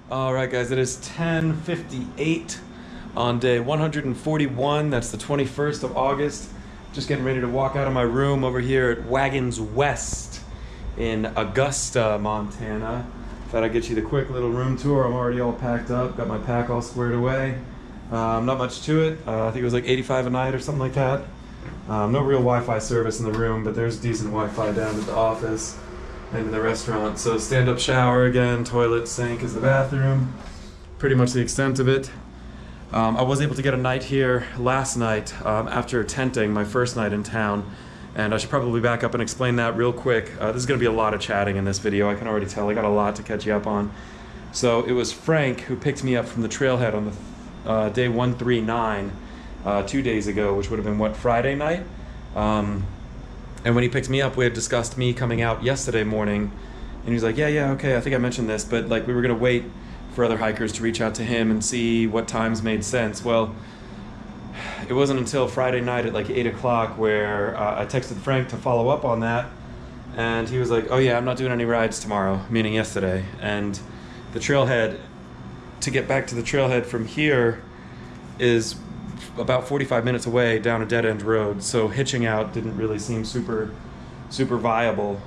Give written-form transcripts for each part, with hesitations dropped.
All right, guys, it is 10:58 on day 141. That's the 21st of August. Just getting ready to walk out of my room over here at Wagons West in Augusta, Montana. Thought I'd get you the quick little room tour. I'm already all packed up, got my pack all squared away. Not much to it. I think it was like 85 a night or something like that. No real Wi-Fi service in the room, but there's decent Wi-Fi down at the office and in the restaurant. So stand-up shower again, toilet, sink is the bathroom. Pretty much the extent of it. I was able to get a night here last night after tenting, my first night in town. And I should probably back up and explain that real quick. This is going to be a lot of chatting in this video, I can already tell. I got a lot to catch you up on. So it was Frank who picked me up from the trailhead on the day 139 2 days ago, which would have been, what, Friday night? And when he picked me up, we had discussed me coming out yesterday morning, and he was like, yeah, okay, I think I mentioned this, but like we were gonna wait for other hikers to reach out to him and see what times made sense. Well, it wasn't until Friday night at like 8 o'clock where I texted Frank to follow up on that, and he was like, oh yeah, I'm not doing any rides tomorrow, meaning yesterday. And the trailhead, to get back to the trailhead from here is about 45 minutes away down a dead-end road, so hitching out didn't really seem super viable.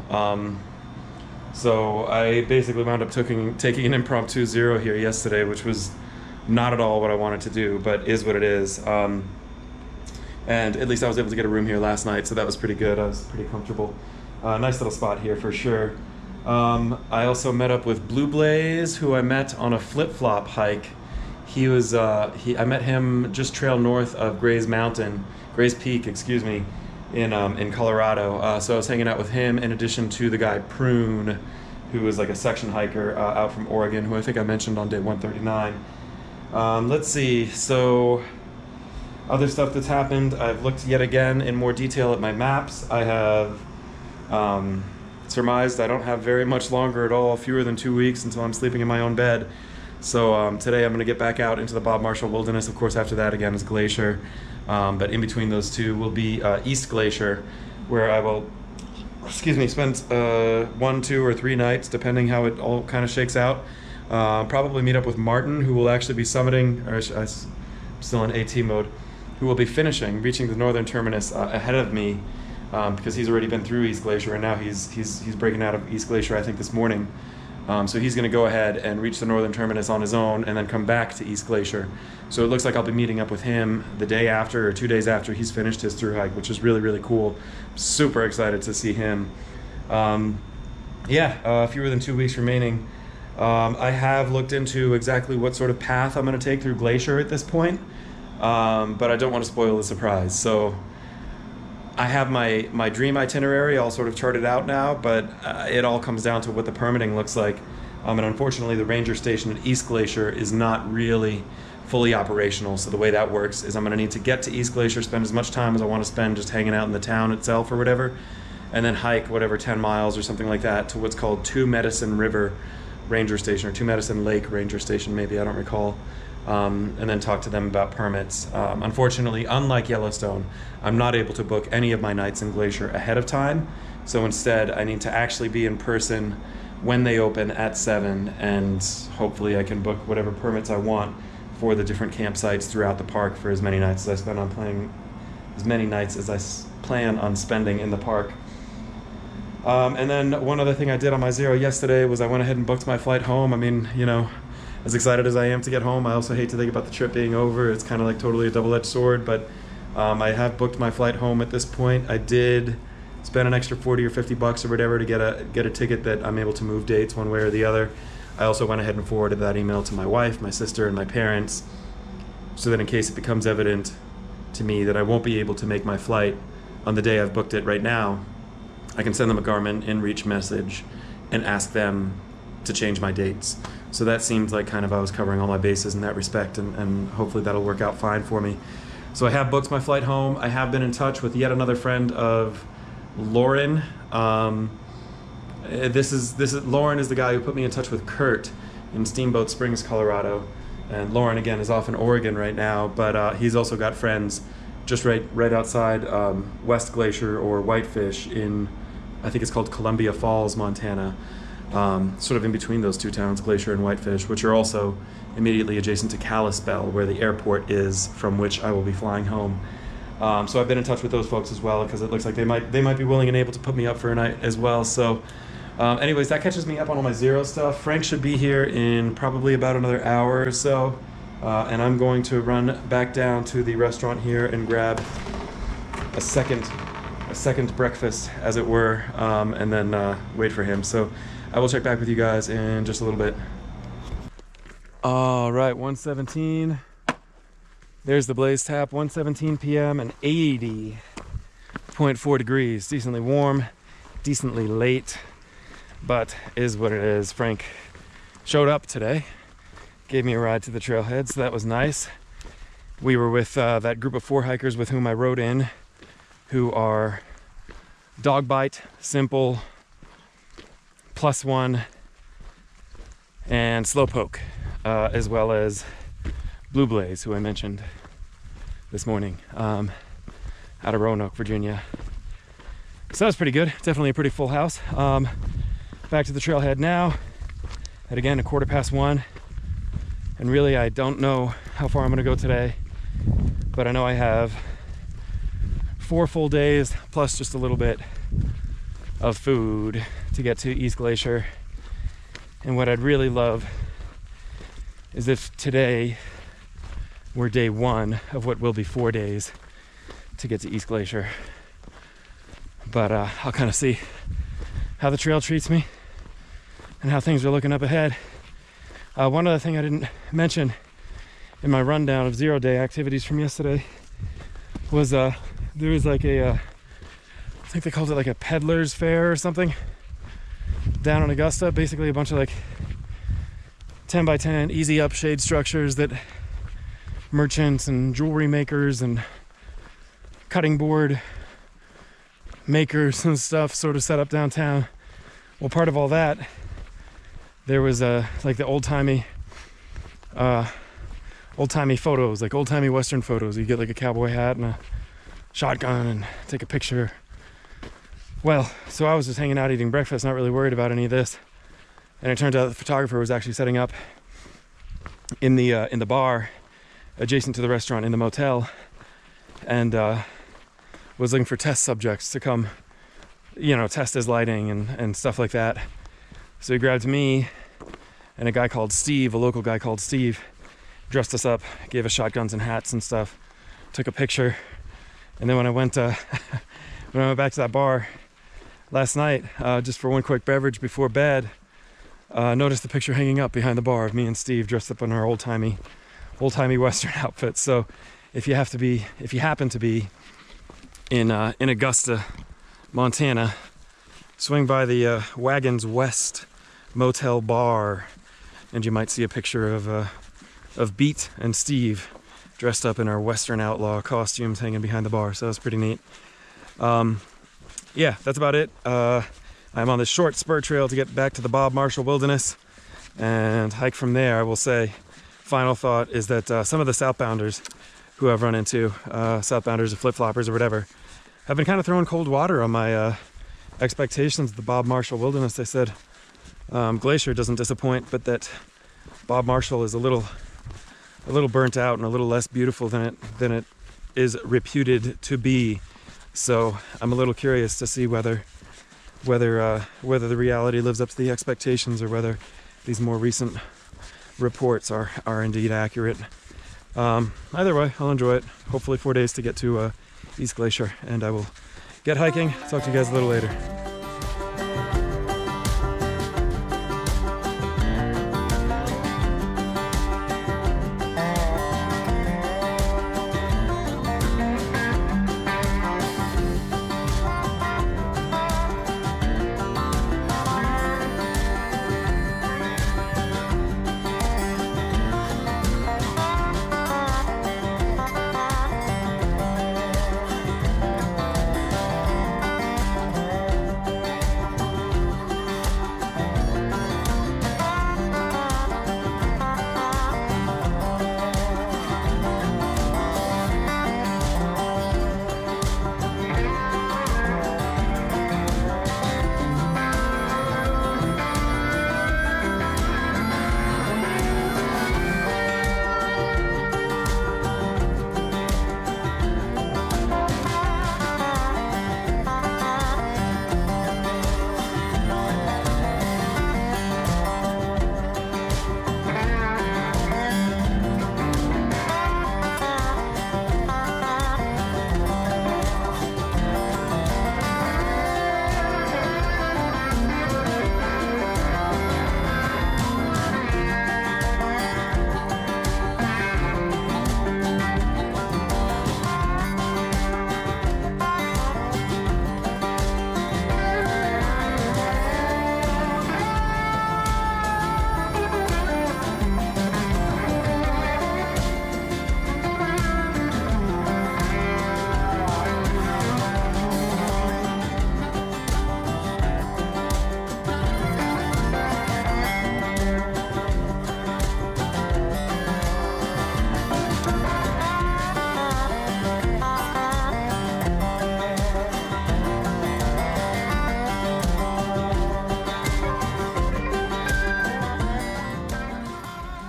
So I basically wound up taking an impromptu zero here yesterday, which was not at all what I wanted to do, but is what it is. And at least I was able to get a room here last night, so that was pretty good. I was pretty comfortable. Nice little spot here for sure. I also met up with Blue Blaze, who I met on a flip-flop hike. He was, I met him just trail north of Gray's Peak, excuse me, in Colorado. So I was hanging out with him in addition to the guy Prune, who was like a section hiker out from Oregon, who I think I mentioned on day 139. Let's see, so other stuff that's happened. I've looked yet again in more detail at my maps. I have surmised I don't have very much longer at all, fewer than 2 weeks until I'm sleeping in my own bed. So today I'm going to get back out into the Bob Marshall Wilderness. Of course, after that again is Glacier. But in between those two will be East Glacier, where I will, spend 1, 2, or 3 nights, depending how it all kind of shakes out. Probably meet up with Martin, who will actually be summiting, or I'm still in AT mode, who will be reaching the northern terminus ahead of me, because he's already been through East Glacier, and now he's breaking out of East Glacier, I think, this morning. So he's going to go ahead and reach the northern terminus on his own and then come back to East Glacier. So it looks like I'll be meeting up with him the day after or 2 days after he's finished his thru-hike, which is really, really cool. Super excited to see him. Fewer than 2 weeks remaining. I have looked into exactly what sort of path I'm going to take through Glacier at this point, but I don't want to spoil the surprise. So I have my dream itinerary all sort of charted out now, but it all comes down to what the permitting looks like. And unfortunately, the ranger station at East Glacier is not really fully operational. So the way that works is I'm going to need to get to East Glacier, spend as much time as I want to spend just hanging out in the town itself or whatever, and then hike whatever 10 miles or something like that to what's called Two Medicine River Ranger Station, or Two Medicine Lake Ranger Station, maybe, I don't recall. And then talk to them about permits. Unfortunately, unlike Yellowstone, I'm not able to book any of my nights in Glacier ahead of time. So instead, I need to actually be in person when they open at 7, and hopefully I can book whatever permits I want for the different campsites throughout the park for as many nights as I plan on spending in the park. And then one other thing I did on my zero yesterday was I went ahead and booked my flight home. I mean, you know, as excited as I am to get home, I also hate to think about the trip being over. It's kind of like totally a double-edged sword, but I have booked my flight home at this point. I did spend an extra 40 or 50 bucks or whatever to get a ticket that I'm able to move dates one way or the other. I also went ahead and forwarded that email to my wife, my sister, and my parents, so that in case it becomes evident to me that I won't be able to make my flight on the day I've booked it right now, I can send them a Garmin InReach message and ask them to change my dates. So that seemed like kind of I was covering all my bases in that respect, and hopefully that'll work out fine for me. So I have booked my flight home. I have been in touch with yet another friend of Lauren. Lauren is the guy who put me in touch with Kurt in Steamboat Springs, Colorado. And Lauren, again, is off in Oregon right now, but he's also got friends just right outside West Glacier or Whitefish in, I think it's called Columbia Falls, Montana. sort of in between those two towns, Glacier and Whitefish, which are also immediately adjacent to Kalispell, where the airport is from which I will be flying home. So I've been in touch with those folks as well, because it looks like they might be willing and able to put me up for a night as well. So anyways, that catches me up on all my zero stuff. Frank should be here in probably about another hour or so, and I'm going to run back down to the restaurant here and grab a second breakfast, as it were, and then wait for him. So I will check back with you guys in just a little bit. All right, 1:17. There's the Blaze Tap, 1:17 p.m. and 80.4 degrees. Decently warm, decently late, but is what it is. Frank showed up today, gave me a ride to the trailhead, so that was nice. We were with that group of 4 hikers with whom I rode in, who are dog bite, simple, +1, and slowpoke, as well as Blue Blaze, who I mentioned this morning, out of Roanoke, Virginia. So that's pretty good. Definitely a pretty full house. Back to the trailhead now. At again, 1:15. And really, I don't know how far I'm gonna go today, but I know I have 4 full days plus just a little bit of food to get to East Glacier. And what I'd really love is if today were day 1 of what will be 4 days to get to East Glacier. But I'll kind of see how the trail treats me and how things are looking up ahead. One other thing I didn't mention in my rundown of 0-day activities from yesterday was there was like I think they called it like a peddler's fair or something down in Augusta. Basically a bunch of like 10 by 10 easy up shade structures that merchants and jewelry makers and cutting board makers and stuff sort of set up downtown. Well, part of all that, there was like the old-timey photos, like old-timey Western photos. You get like a cowboy hat and a shotgun and take a picture. Well, so I was just hanging out eating breakfast, not really worried about any of this. And it turned out the photographer was actually setting up in the bar adjacent to the restaurant in the motel, and was looking for test subjects to come, test his lighting and stuff like that. So he grabbed me and a guy called Steve, a local guy called Steve, dressed us up, gave us shotguns and hats and stuff, took a picture. And then when I went back to that bar last night, just for one quick beverage before bed, noticed the picture hanging up behind the bar of me and Steve dressed up in our old-timey Western outfits. So if you happen to be in Augusta, Montana, swing by the Wagons West Motel Bar, and you might see a picture of Beat and Steve dressed up in our Western outlaw costumes hanging behind the bar. So that's pretty neat. Yeah, that's about it. I'm on this short spur trail to get back to the Bob Marshall Wilderness and hike from there. I will say, final thought is that some of the southbounders who I've run into, southbounders or flip-floppers or whatever, have been kind of throwing cold water on my expectations of the Bob Marshall Wilderness. They said Glacier doesn't disappoint, but that Bob Marshall is a little burnt out and a little less beautiful than it is reputed to be. So I'm a little curious to see whether the reality lives up to the expectations, or whether these more recent reports are indeed accurate. Either way, I'll enjoy it. Hopefully 4 days to get to East Glacier, and I will get hiking. Talk to you guys a little later.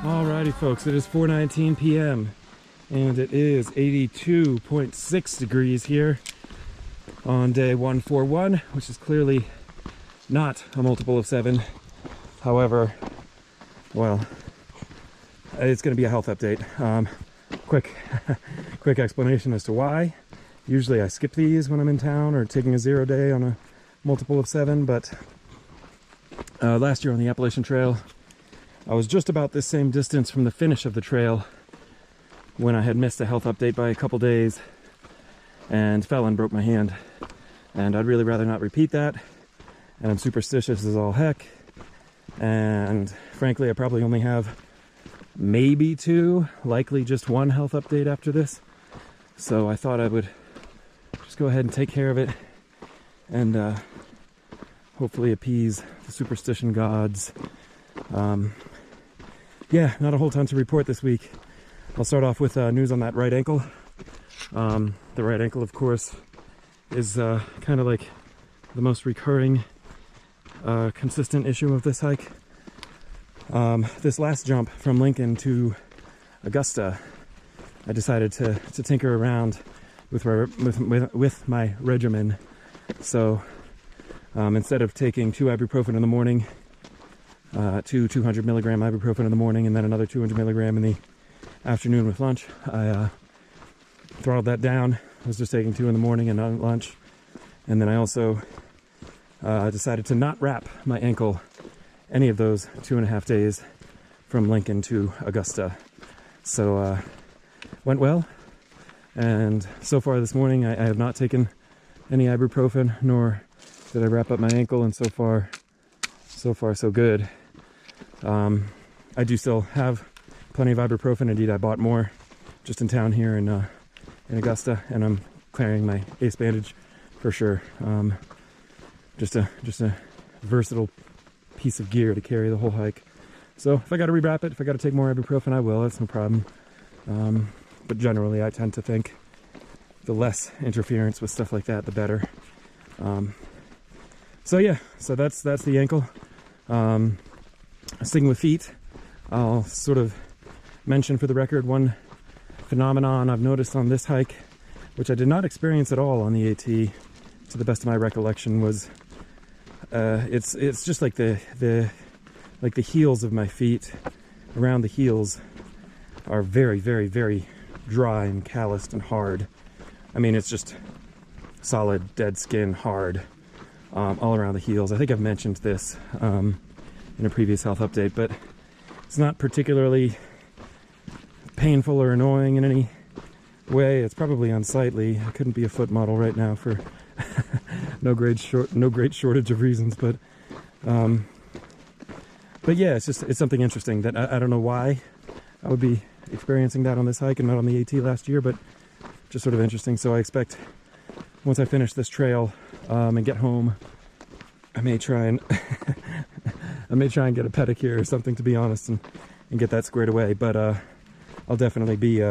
Alrighty folks, it is 4:19 p.m. and it is 82.6 degrees here on day 141, which is clearly not a multiple of 7. However, well, it's going to be a health update. Quick explanation as to why. Usually I skip these when I'm in town or taking a 0 day on a multiple of 7, but last year on the Appalachian Trail, I was just about this same distance from the finish of the trail when I had missed a health update by a couple days and fell and broke my hand. And I'd really rather not repeat that. And I'm superstitious as all heck. And frankly, I probably only have maybe 2, likely just 1 health update after this. So I thought I would just go ahead and take care of it and hopefully appease the superstition gods. Yeah, not a whole ton to report this week. I'll start off with news on that right ankle. The right ankle, of course, is kind of like the most recurring, consistent issue of this hike. This last jump from Lincoln to Augusta, I decided to tinker around with my regimen. So instead of taking 2 ibuprofen in the morning, 2 200 milligram ibuprofen in the morning and then another 200 milligram in the afternoon with lunch, I throttled that down. I was just taking 2 in the morning and not at lunch. And then I also decided to not wrap my ankle any of those 2.5 days from Lincoln to Augusta. So went well, and so far this morning I have not taken any ibuprofen, nor did I wrap up my ankle, and so far so good. I do still have plenty of ibuprofen. Indeed, I bought more just in town here in Augusta, and I'm carrying my ace bandage for sure. Just a versatile piece of gear to carry the whole hike. So if I got to rewrap it, if I got to take more ibuprofen, I will. That's no problem. But generally, I tend to think the less interference with stuff like that, the better. So yeah, so that's the ankle. Sticking with feet, I'll sort of mention for the record one phenomenon I've noticed on this hike, which I did not experience at all on the AT, to the best of my recollection, was it's just like the heels of my feet, around the heels, are very, very, very dry and calloused and hard. I mean, it's just solid, dead skin, hard, all around the heels. I think I've mentioned this in a previous health update, but it's not particularly painful or annoying in any way. It's probably unsightly. I couldn't be a foot model right now for no great shortage of reasons, but yeah, it's something interesting that I don't know why I would be experiencing that on this hike and not on the AT last year, but just sort of interesting. So I expect once I finish this trail and get home, I may try and get a pedicure or something, to be honest, and get that squared away. But I'll definitely be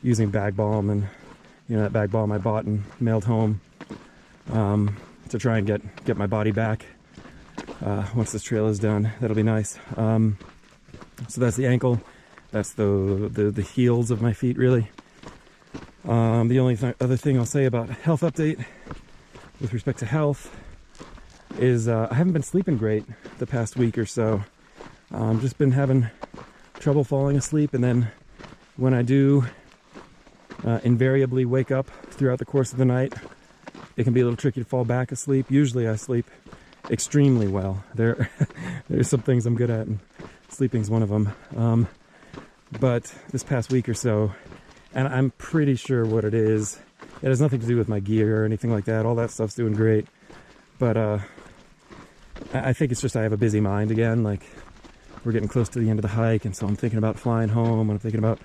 using bag balm, and that bag balm I bought and mailed home to try and get my body back once this trail is done. That'll be nice. So that's the ankle. That's the heels of my feet, really. The only other thing I'll say about health update with respect to health is I haven't been sleeping great the past week or so. Just been having trouble falling asleep, and then when I do invariably wake up throughout the course of the night, it can be a little tricky to fall back asleep. Usually I sleep extremely well. There's some things I'm good at, and sleeping's one of them. But this past week or so, and I'm pretty sure what it is, it has nothing to do with my gear or anything like that. All that stuff's doing great. But I think it's just I have a busy mind again. Like, we're getting close to the end of the hike, and so I'm thinking about flying home, and I'm thinking about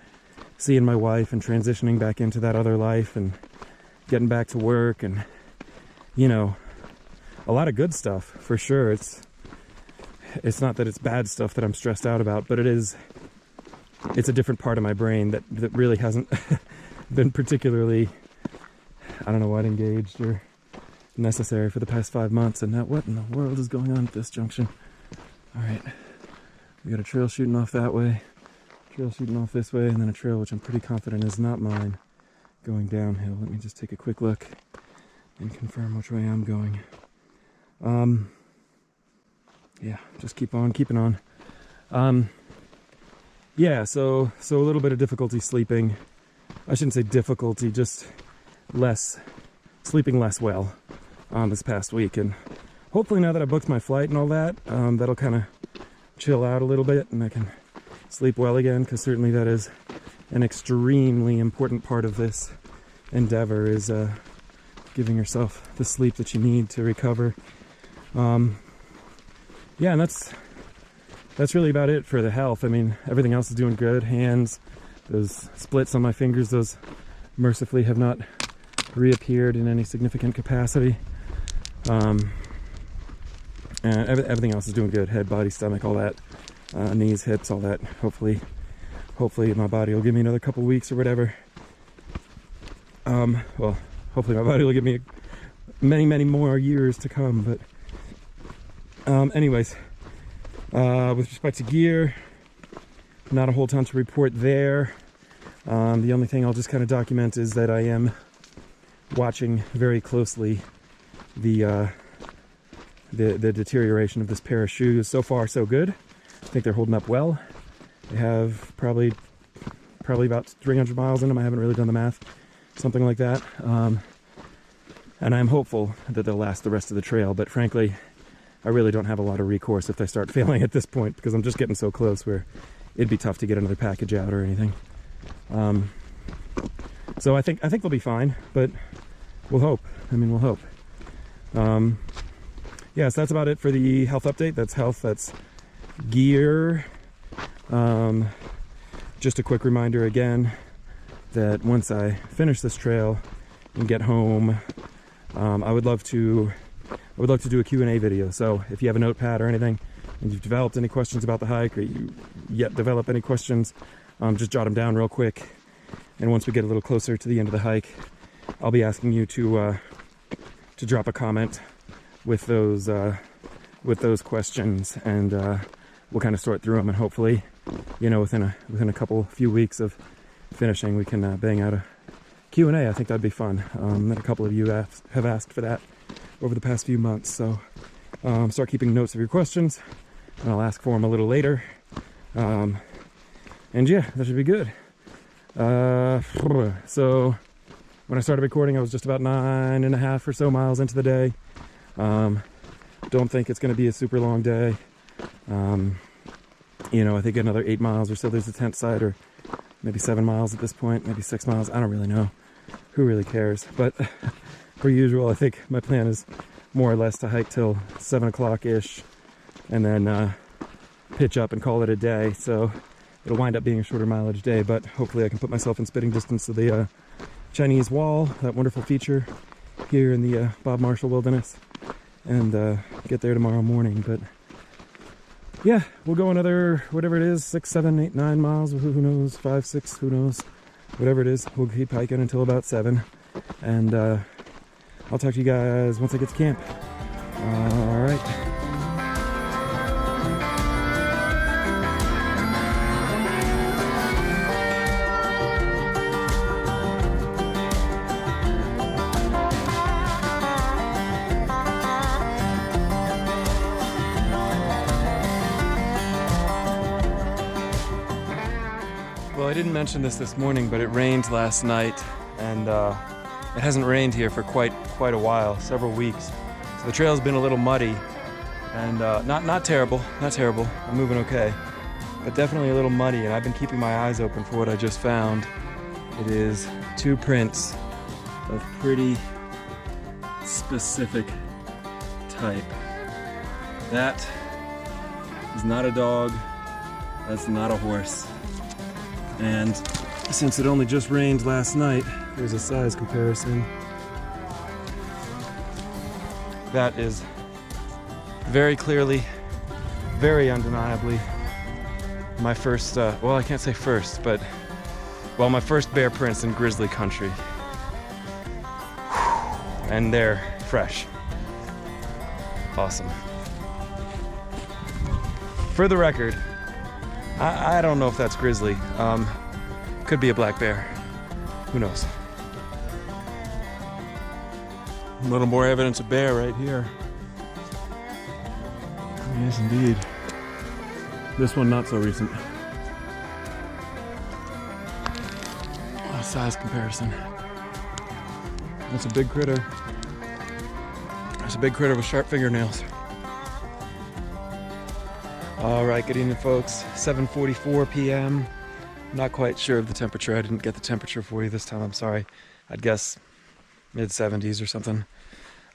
seeing my wife and transitioning back into that other life and getting back to work, and a lot of good stuff for sure. It's not that it's bad stuff that I'm stressed out about, but it's a different part of my brain that really hasn't been particularly, I don't know what, engaged or necessary for the past 5 months. And now what in the world is going on at this junction? All right, We got a trail shooting off that way, trail shooting off this way, and then a trail which I'm pretty confident is not mine going downhill. Let me just take a quick look and confirm which way I'm going. Yeah, just keep on keeping on. Yeah, so a little bit of difficulty sleeping. I shouldn't say difficulty, just sleeping less well this past week. And hopefully now that I booked my flight and all that, that'll kind of chill out a little bit and I can sleep well again, because certainly that is an extremely important part of this endeavor, is giving yourself the sleep that you need to recover. Yeah, and that's really about it for the health. I mean, everything else is doing good. Hands, those splits on my fingers, those mercifully have not reappeared in any significant capacity. And everything else is doing good. Head, body, stomach, all that. Knees, hips, all that. Hopefully my body will give me another couple weeks or whatever. Well, hopefully my body will give me many more years to come. But anyways, with respect to gear, not a whole ton to report there. The only thing I'll just kind of document is that I am watching very closely the deterioration of this pair of shoes. So far, so good. I think they're holding up well. They have probably about 300 miles in them. I haven't really done the math, something like that. And I'm hopeful that they'll last the rest of the trail. But frankly, I really don't have a lot of recourse if they start failing at this point, because I'm just getting so close where it'd be tough to get another package out or anything. So I think they'll be fine, but we'll hope. I mean, we'll hope. Yeah, so that's about it for the health update. That's health, that's gear. Just a quick reminder again that once I finish this trail and get home, I would love to do a Q&A video. So if you have a notepad or anything and you've developed any questions about the hike, or you yet develop any questions, just jot them down real quick. And once we get a little closer to the end of the hike, I'll be asking you to drop a comment with those questions, and we'll kind of sort through them, and hopefully, you know, within a few weeks of finishing, we can bang out a Q&A. I think that'd be fun. And a couple of you have asked for that over the past few months, so start keeping notes of your questions, and I'll ask for them a little later. And yeah, that should be good. So when I started recording, I was just about 9.5 or so miles into the day. Don't think it's going to be a super long day. You know, I think another 8 miles or so there's a tent site, or maybe 7 miles at this point, maybe 6 miles. I don't really know. Who really cares? But per usual, I think my plan is more or less to hike till 7 o'clock-ish and then pitch up and call it a day. So it'll wind up being a shorter mileage day, but hopefully I can put myself in spitting distance of the Chinese wall, that wonderful feature here in the Bob Marshall Wilderness, and get there tomorrow morning. But yeah, we'll go another, whatever it is, 6, 7, 8, 9 miles, who knows, 5, 6, who knows, whatever it is. We'll keep hiking until about 7, and I'll talk to you guys once I get to camp. All right. Well, I didn't mention this morning, but it rained last night, and it hasn't rained here for quite a while, several weeks. So the trail's been a little muddy, and not terrible. I'm moving okay, but definitely a little muddy. And I've been keeping my eyes open for what I just found. It is 2 prints of pretty specific type. That is not a dog. That's not a horse. And since it only just rained last night, there's a size comparison. That is very clearly, very undeniably my first, well, I can't say first, but, well, my first bear prints in grizzly country. And they're fresh. Awesome. For the record, I don't know if that's grizzly. Could be a black bear. Who knows? A little more evidence of bear right here. Yes, indeed. This one not so recent. Size comparison. That's a big critter. That's a big critter with sharp fingernails. All right, good evening, folks. 7:44 p.m. Not quite sure of the temperature. I didn't get the temperature for you this time. I'm sorry. I'd guess mid-70s or something.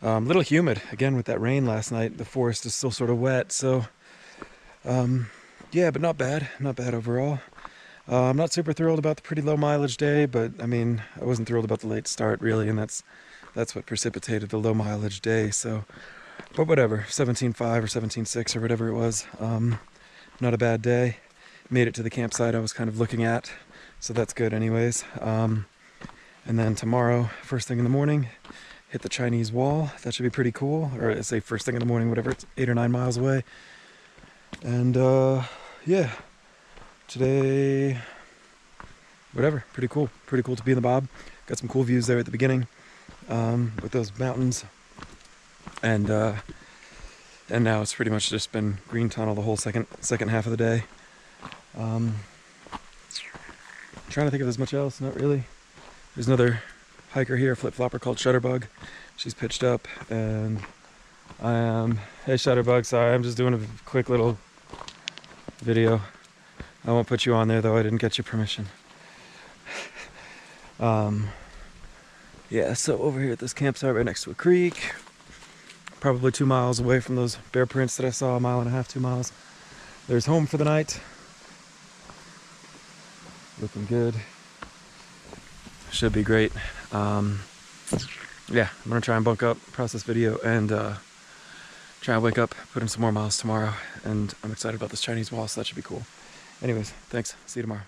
A little humid again with that rain last night. The forest is still sort of wet, so yeah, but not bad. Not bad overall. I'm not super thrilled about the pretty low mileage day, but I mean, I wasn't thrilled about the late start really, and that's what precipitated the low mileage day. So, but whatever, 17.5 or 17.6 or whatever it was. Not a bad day. Made it to the campsite I was kind of looking at, so that's good anyways. And then tomorrow, first thing in the morning, hit the Chinese wall. That should be pretty cool. Or I say first thing in the morning, whatever, it's 8 or 9 miles away. And yeah. Today, whatever, pretty cool to be in the Bob. Got some cool views there at the beginning with those mountains, and now it's pretty much just been green tunnel the whole second half of the day. Trying to think if there's much else. Not really. There's another hiker here, flip-flopper called Shutterbug. She's pitched up, and I am. Hey Shutterbug, sorry, I'm just doing a quick little video. I won't put you on there though, I didn't get your permission. Yeah, so over here at this campsite right next to a creek, probably 2 miles away from those bear prints that I saw, 1.5 miles, 2 miles. There's home for the night. Looking good. Should be great. Yeah, I'm gonna try and bunk up, process video, and try and wake up, put in some more miles tomorrow, and I'm excited about this Chinese wall, so that should be cool. Anyways, thanks. See you tomorrow.